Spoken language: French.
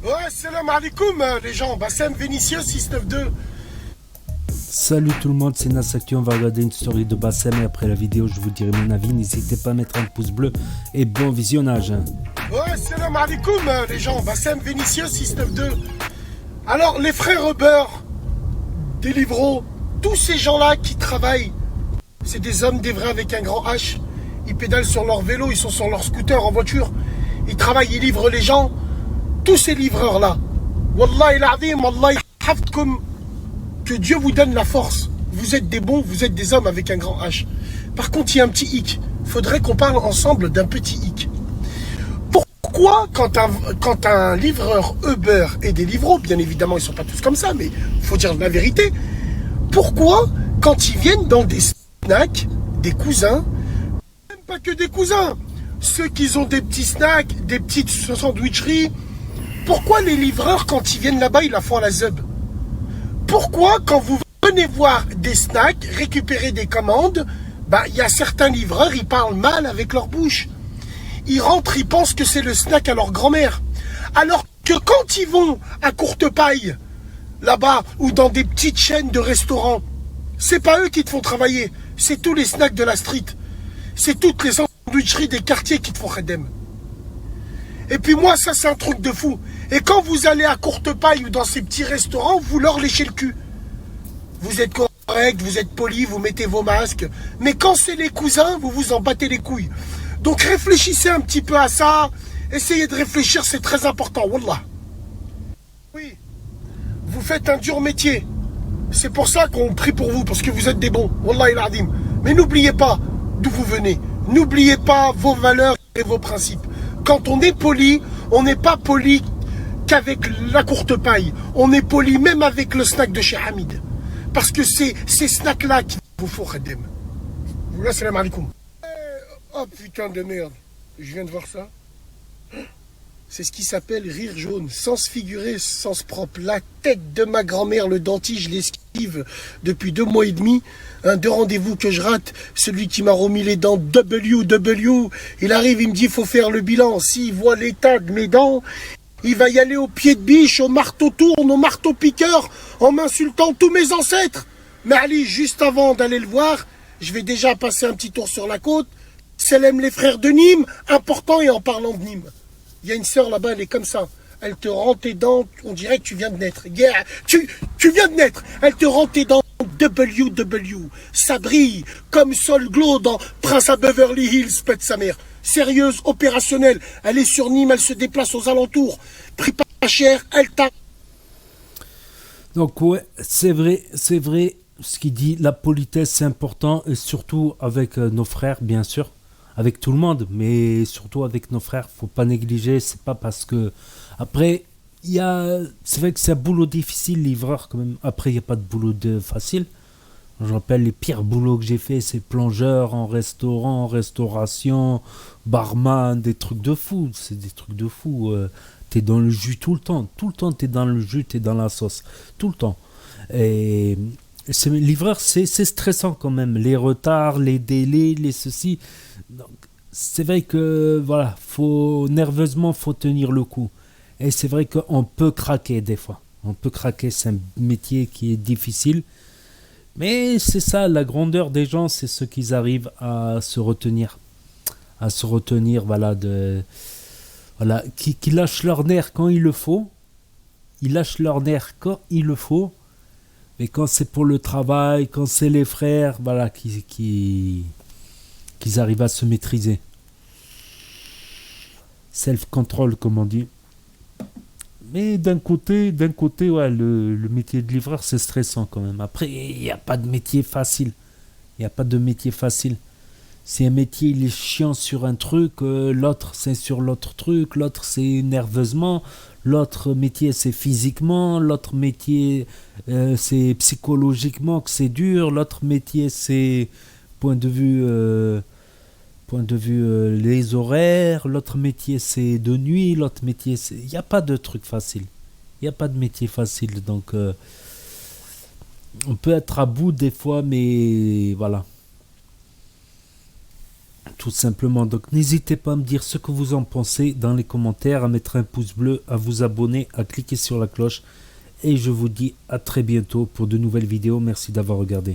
Ouais, salam alaikum les gens, Bassem Vénitieux 692. Salut tout le monde, c'est Nasaki, on va regarder une story de Bassem et après la vidéo je vous dirai mon avis. N'hésitez pas à mettre un pouce bleu et bon visionnage. Ouais, salam alaikum les gens, Bassem Vénitieux 692. Alors les frères Uber, Deliveroo, tous ces gens-là qui travaillent, c'est des hommes des vrais avec un grand H. Ils pédalent sur leur vélo, ils sont sur leur scooter en voiture. Ils travaillent, ils livrent les gens. Tous ces livreurs-là, Wallahi l'azim, Allah yahfadkoum, que Dieu vous donne la force. Vous êtes des bons, vous êtes des hommes avec un grand H. Par contre, il y a un petit hic. Il faudrait qu'on parle ensemble d'un petit hic. Pourquoi, quand un livreur Uber et des livreaux, bien évidemment, ils ne sont pas tous comme ça, mais il faut dire la vérité, pourquoi, quand ils viennent dans des snacks, des cousins, même pas que des cousins, ceux qui ont des petits snacks, des petites sandwicheries, pourquoi les livreurs, quand ils viennent là-bas, ils la font à la zeub? Pourquoi, quand vous venez voir des snacks, récupérer des commandes, il y a certains livreurs, ils parlent mal avec leur bouche. Ils rentrent, ils pensent que c'est le snack à leur grand-mère. Alors que quand ils vont à Courtepaille, là-bas, ou dans des petites chaînes de restaurants, c'est pas eux qui te font travailler, c'est tous les snacks de la street. C'est toutes les sandwicheries des quartiers qui te font redem. Et puis moi, ça c'est un truc de fou. Et quand vous allez à Courtepaille ou dans ces petits restaurants, vous leur léchez le cul. Vous êtes correct, vous êtes poli, vous mettez vos masques. Mais quand c'est les cousins, vous vous en battez les couilles. Donc réfléchissez un petit peu à ça. Essayez de réfléchir, c'est très important. Wallah. Oui, vous faites un dur métier. C'est pour ça qu'on prie pour vous, parce que vous êtes des bons. Wallah il adim. Mais n'oubliez pas d'où vous venez. N'oubliez pas vos valeurs et vos principes. Quand on est poli, on n'est pas poli qu'avec la courte paille. On est poli même avec le snack de chez Hamid. Parce que c'est ces snacks-là qui vous font redem. Salam alaikum. Oh putain de merde. Je viens de voir ça. C'est ce qui s'appelle rire jaune. Sens figuré, sens propre. La tête de ma grand-mère, le dentiste, je l'esquive depuis 2 mois et demi. 2 rendez-vous que je rate. Celui qui m'a remis les dents WW. Il arrive, il me dit, il faut faire le bilan. S'il voit l'état de mes dents, il va y aller au pied de biche, au marteau tourne, au marteau piqueur, en m'insultant tous mes ancêtres. Mais Ali, juste avant d'aller le voir, je vais déjà passer un petit tour sur la côte. Salam les frères de Nîmes, important et en parlant de Nîmes. Il y a une sœur là-bas, elle est comme ça. Elle te rend tes dents, on dirait que tu viens de naître. Yeah, tu viens de naître. Elle te rend tes dents WW. Ça brille comme Sol Glow dans Prince à Beverly Hills, pète sa mère. Sérieuse, opérationnelle. Elle est sur Nîmes, elle se déplace aux alentours. Prix pas cher, elle t'a... Donc ouais, c'est vrai ce qu'il dit, la politesse c'est important et surtout avec nos frères bien sûr. Avec tout le monde, mais surtout avec nos frères, faut pas négliger. C'est pas parce que après c'est vrai que c'est un boulot difficile, livreur quand même. Après, il y a pas de boulot facile. Je rappelle les pires boulots que j'ai fait, c'est plongeur en restaurant, en restauration, barman, des trucs de fou. C'est des trucs de fou. T'es dans le jus tout le temps t'es dans le jus, t'es dans la sauce, tout le temps. Et livreur, c'est stressant quand même. Les retards, les délais, les ceci. Donc, c'est vrai que voilà, nerveusement, faut tenir le coup. Et c'est vrai qu'on peut craquer des fois. On peut craquer, c'est un métier qui est difficile. Mais c'est ça, la grandeur des gens, c'est ce qu'ils arrivent à se retenir. À se retenir, voilà, qui lâchent leur nerf quand il le faut. Ils lâchent leur nerf quand il le faut. Mais quand c'est pour le travail, quand c'est les frères, voilà, qu'ils arrivent à se maîtriser. Self-control, comme on dit. Mais d'un côté, ouais, le métier de livreur, c'est stressant quand même. Après, il n'y a pas de métier facile. Il n'y a pas de métier facile. Si un métier il est chiant sur un truc, l'autre c'est sur l'autre truc, l'autre c'est nerveusement, l'autre métier c'est physiquement, l'autre métier c'est psychologiquement que c'est dur, l'autre métier c'est point de vue les horaires, l'autre métier c'est de nuit, l'autre métier c'est... Il n'y a pas de truc facile. Il n'y a pas de métier facile, donc on peut être à bout des fois, mais voilà. Tout simplement. Donc n'hésitez pas à me dire ce que vous en pensez dans les commentaires, à mettre un pouce bleu, à vous abonner, à cliquer sur la cloche. Et je vous dis à très bientôt pour de nouvelles vidéos. Merci d'avoir regardé.